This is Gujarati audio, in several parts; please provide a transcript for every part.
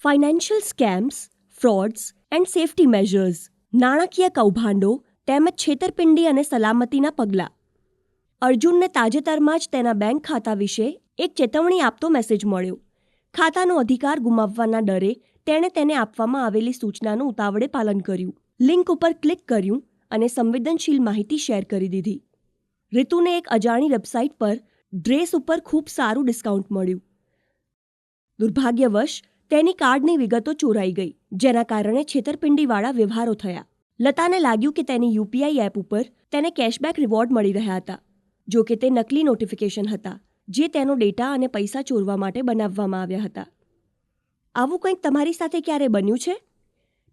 Financial scams, frauds and safety measures, નાણાકીય કૌભાંડો તેમજ છેતરપિંડી અને સલામતીના પગલાં. અર્જુનને તાજેતરમાં જ તેના બેંક ખાતા વિશે એક ચેતવણી આપતો મેસેજ મળ્યો. ખાતાનો અધિકાર ગુમાવવાના ડરે તેણે તેને આપવામાં આવેલી સૂચનાનું ઉતાવળે પાલન કર્યું. લિંક ઉપર ક્લિક કર્યું અને સંવેદનશીલ માહિતી શેર કરી દીધી. રિતુને એક અજાણી વેબસાઇટ પર ડ્રેસ ઉપર ખૂબ સારું ડિસ્કાઉન્ટ મળ્યું. દુર્ભાગ્યવશ તેની કાર્ડની વિગતો ચોરાઈ ગઈ, જેના કારણે છેતરપિંડીવાળા વ્યવહારો થયા. લતાને લાગ્યું કે તેની યુપીઆઈ એપ ઉપર તેને કેશબેક રિવોર્ડ મળી રહ્યા હતા. જો કે તે નકલી નોટિફિકેશન હતા, જે તેનો ડેટા અને પૈસા ચોરવા માટે બનાવવામાં આવ્યા હતા. આવું કંઈક તમારી સાથે ક્યારે બન્યું છે?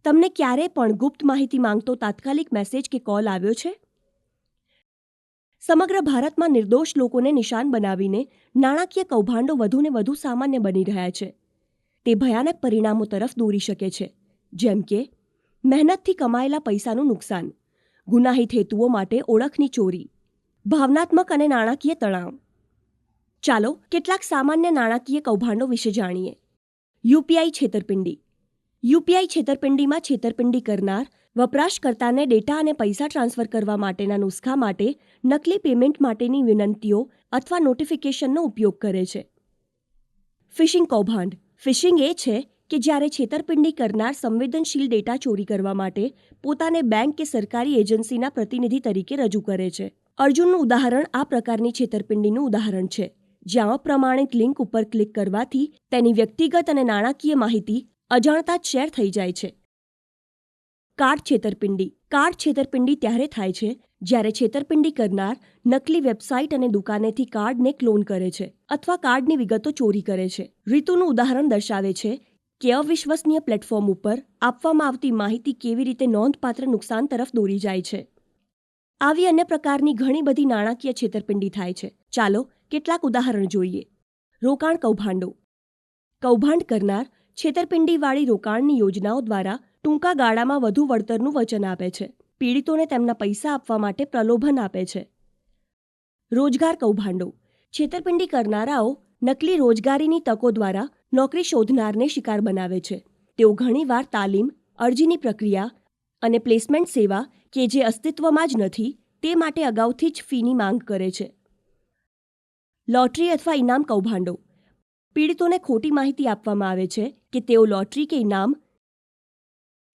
તમને ક્યારે પણ ગુપ્ત માહિતી માંગતો તાત્કાલિક મેસેજ કે કોલ આવ્યો છે? સમગ્ર ભારતમાં નિર્દોષ લોકોને નિશાન બનાવીને નાણાકીય કૌભાંડો વધુને વધુ સામાન્ય બની રહ્યા છે. તે ભયાનક પરિણામો તરફ દોરી શકે છે, જેમ કે મહેનતથી કમાયેલા પૈસાનું નુકસાન, ગુનાહિત હેતુઓ માટે ઓળખની ચોરી, ભાવનાત્મક અને નાણાકીય તણાવ. ચાલો કેટલાક સામાન્ય નાણાકીય કૌભાંડો વિશે જાણીએ. યુપીઆઈ છેતરપિંડી. યુપીઆઈ છેતરપિંડીમાં છેતરપિંડી કરનાર વપરાશકર્તાને ડેટા અને પૈસા ટ્રાન્સફર કરવા માટેના નુસ્ખા માટે નકલી પેમેન્ટ માટેની વિનંતીઓ અથવા નોટિફિકેશનનો ઉપયોગ કરે છે. ફિશિંગ કૌભાંડ. ફિશિંગ એ છે કે જ્યારે છેતરપિંડી કરનાર સંવેદનશીલ ડેટા ચોરી કરવા માટે પોતાને બેંક કે સરકારી એજન્સીના પ્રતિનિધિ તરીકે રજૂ કરે છે. અર્જુનનું ઉદાહરણ આ પ્રકારની છેતરપિંડીનું ઉદાહરણ છે, જ્યાં અપ્રમાણિત લિંક ઉપર ક્લિક કરવાથી તેની વ્યક્તિગત અને નાણાકીય માહિતી અજાણતા જ શેર થઈ જાય છે. કાર્ડ છેતરપિંડી. કાર્ડ છેતરપિંડી ત્યારે થાય છે જ્યારે છેતરપિંડી કરનાર નકલી વેબસાઇટ અને દુકાનેથી કાર્ડને ક્લોન કરે છે અથવા કાર્ડની વિગતો ચોરી કરે છે. રિતુનું ઉદાહરણ દર્શાવે છે કે અવિશ્વસનીય પ્લેટફોર્મ ઉપર આપવામાં આવતી માહિતી કેવી રીતે નોંધપાત્ર નુકસાન તરફ દોરી જાય છે. આવી અન્ય પ્રકારની ઘણી બધી નાણાકીય છેતરપિંડી થાય છે. ચાલો કેટલાક ઉદાહરણ જોઈએ. રોકાણ કૌભાંડો. કૌભાંડ કરનાર છેતરપિંડીવાળી રોકાણની યોજનાઓ દ્વારા ટૂંકા ગાળામાં વધુ વળતરનું વચન આપે છે. પીડિતોને તેમના પૈસા આપવા માટે પ્રલોભન આપે છે. રોજગાર કૌભાંડો. છેતરપિંડી કરનારાઓ નકલી રોજગારીની તકો દ્વારા નોકરી શોધનારને શિકાર બનાવે છે. તેઓ ઘણીવાર તાલીમ, અરજીની પ્રક્રિયા અને પ્લેસમેન્ટ સેવા કે જે અસ્તિત્વમાં જ નથી તે માટે અગાઉથી જ ફીની માંગ કરે છે. લોટરી અથવા ઇનામ કૌભાંડો. પીડિતોને ખોટી માહિતી આપવામાં આવે છે કે તેઓ લોટરી કે ઇનામ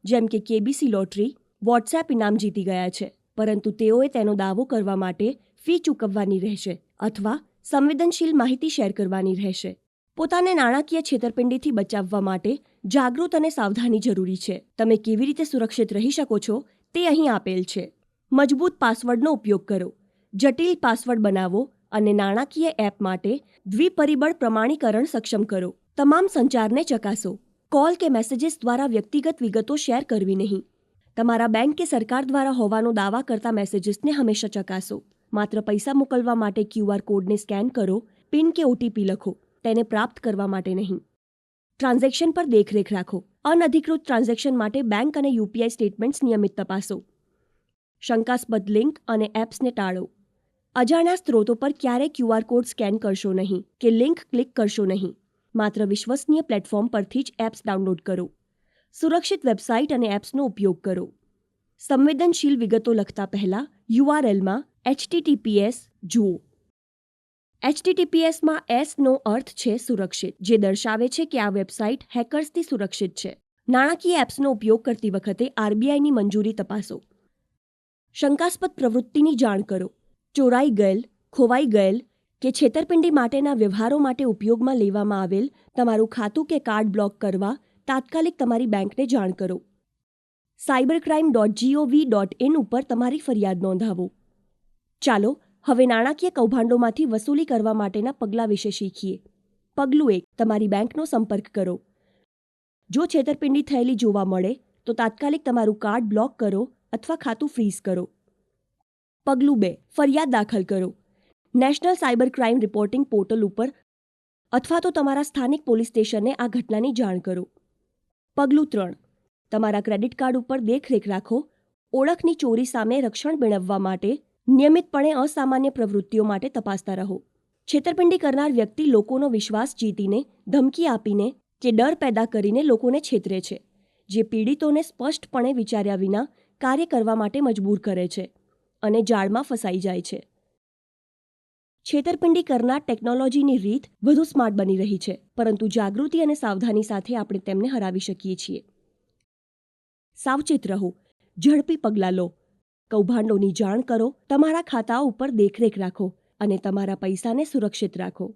જેમ કે કેબીસી લોટરી, વોટ્સએપ ઇનામ જીતી ગયા છે, પરંતુ તેઓએ તેનો દાવો કરવા માટે ફી ચૂકવવાની રહેશે અથવા સંવેદનશીલ માહિતી શેર કરવાની રહેશે. પોતાને નાણાકીય છેતરપિંડીથી બચાવવા માટે જાગૃત અને સાવધાની જરૂરી છે. તમે કેવી રીતે સુરક્ષિત રહી શકો છો તે અહીં આપેલ છે. મજબૂત પાસવર્ડનો ઉપયોગ કરો. જટિલ પાસવર્ડ બનાવો અને નાણાકીય એપ માટે દ્વિપરિબળ પ્રમાણીકરણ સક્ષમ કરો. તમામ સંચારને ચકાસો. કોલ કે મેસેજીસ દ્વારા વ્યક્તિગત વિગતો શેર કરવી નહીં. તમારા બેંક કે સરકાર દ્વારા હોવાનો દાવા કરતા મેસેજીસને હંમેશા ચકાસો. માત્ર પૈસા મોકલવા માટે QR કોડને સ્કેન કરો. પિન કે OTP લખો, તેને પ્રાપ્ત કરવા માટે નહીં. ટ્રાન્ઝેક્શન પર દેખરેખ રાખો. અનધિકૃત ટ્રાન્ઝેક્શન માટે બેંક અને યુપીઆઈ સ્ટેટમેન્ટ્સ નિયમિત તપાસો. શંકાસ્પદ લિંક અને એપ્સને ટાળો. અજાણ્યા સ્ત્રોતો પર ક્યારેય QR કોડ સ્કેન કરશો નહીં કે લિંક ક્લિક કરશો નહીં. માત્ર વિશ્વસનીય પ્લેટફોર્મ પરથી જ એપ્સ ડાઉનલોડ કરો. સુરક્ષિત વેબસાઇટ અને એપ્સનો ઉપયોગ કરો. સંવેદનશીલ વિગતો લખતા પહેલા URLમાં HTTPS જુઓ. HTTPSમાં Sનો અર્થ છે સુરક્ષિત, જે દર્શાવે છે કે આ વેબસાઇટ હેકર્સથી સુરક્ષિત છે. નાણાકીય એપ્સનો ઉપયોગ કરતી વખતે RBIની મંજૂરી તપાસો. શંકાસ્પદ પ્રવૃત્તિની જાણ કરો. ચોરાઈ ગયેલ, ખોવાઈ ગયેલ કે છેતરપિંડી માટેના વ્યવહારો માટે ઉપયોગમાં લેવામાં આવેલ તમારું ખાતું કે કાર્ડ બ્લોક કરવા તાત્કાલિક તમારી બેંકને જાણ કરો. cybercrime.gov.in ઉપર તમારી ફરિયાદ નોંધાવો. ચાલો હવે નાણાકીય કૌભાંડોમાંથી વસૂલી કરવા માટેના પગલાં વિશે શીખીએ. પગલું 1. તમારી બેંકનો સંપર્ક કરો. જો છેતરપિંડી થયેલી જોવા મળે તો તાત્કાલિક તમારું કાર્ડ બ્લોક કરો અથવા ખાતું ફ્રીઝ કરો. પગલું 2. ફરિયાદ દાખલ કરો. National cyber crime reporting portal ઉપર અથવા તો તમારા સ્થાનિક પોલીસ સ્ટેશનને આ ઘટનાની જાણ કરો. પગલું 3. તમારા ક્રેડિટ કાર્ડ ઉપર દેખરેખ રાખો. ઓળખની ચોરી સામે રક્ષણ મેળવવા માટે નિયમિતપણે અસામાન્ય પ્રવૃત્તિઓ માટે તપાસતા રહો. છેતરપિંડી કરનાર વ્યક્તિ લોકોનો વિશ્વાસ જીતીને ધમકી આપીને કે ડર પેદા કરીને લોકોને છેતરે છે, જે પીડિતોને સ્પષ્ટપણે વિચાર્યા વિના કાર્ય કરવા માટે મજબૂર કરે છે અને જાળમાં ફસાઈ જાય છે. છેતરપિંડી કરનાર ટેકનોલોજીની રીત વધુ સ્માર્ટ બની રહી છે, પરંતુ જાગૃતિ અને સાવધાની સાથે આપણે તેમને હરાવી શકીએ છીએ. સાવચેત રહો, ઝડપી પગલાં લો, કૌભાંડોની જાણ કરો, તમારા ખાતાઓ ઉપર દેખરેખ રાખો અને તમારા પૈસાને સુરક્ષિત રાખો.